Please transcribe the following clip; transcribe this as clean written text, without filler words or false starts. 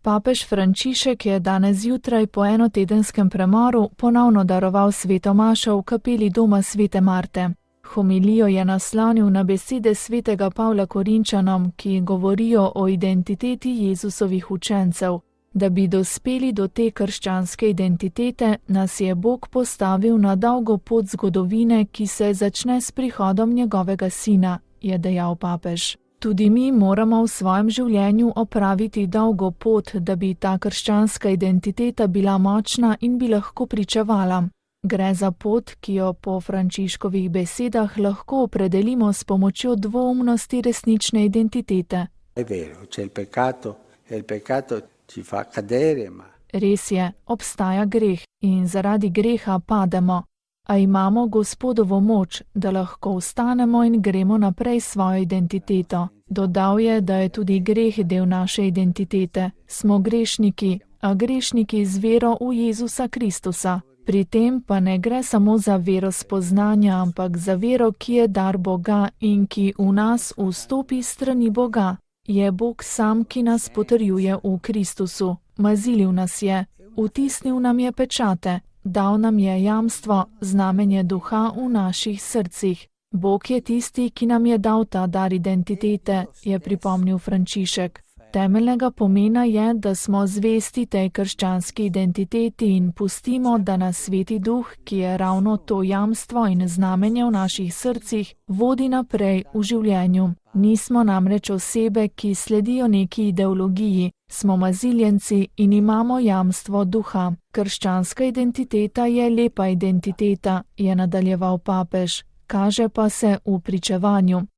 Papež Frančišek je danes zjutraj po enotedenskem premoru ponovno daroval sveto mašo v kapeli doma svete Marte. Homilijo je naslonil na besede svetega Pavla Korinčanom, ki govorijo o identiteti Jezusovih učencev. Da bi dospeli do te krščanske identitete, nas je Bog postavil na dolgo pot zgodovine, ki se začne s prihodom njegovega sina, je dejal papež. Tudi mi moramo v svojem življenju opraviti dolgo pot, da bi ta krščanska identiteta bila močna in bi lahko pričevala. Gre za pot, ki jo po Frančiškovih besedah lahko opredelimo s pomočjo dvoumnosti resnične identitete. Res je, obstaja greh in zaradi greha pademo, a imamo Gospodovo moč, da lahko vstanemo in gremo naprej svojo identiteto. Dodal je, da je tudi greh del naše identitete. Smo grešniki, a grešniki z vero v Jezusa Kristusa. Pri tem pa ne gre samo za vero spoznanja, ampak za vero, ki je dar Boga in ki v nas vstopi strani Boga. Je Bog sam, ki nas potrjuje v Kristusu. Mazilil nas je, vtisnil nam je pečate, dal nam je jamstvo, znamenje duha v naših srcih. Bog je tisti, ki nam je dal ta dar identitete, je pripomnil Frančišek. Temeljnega pomena je, da smo zvesti tej krščanski identiteti in pustimo, da nas Sveti Duh, ki je ravno to jamstvo in znamenje v naših srcih, vodi naprej v življenju. Nismo namreč osebe, ki sledijo neki ideologiji, smo maziljenci in imamo jamstvo duha. Krščanska identiteta je lepa identiteta, je nadaljeval papež, kaže pa se v pričevanju.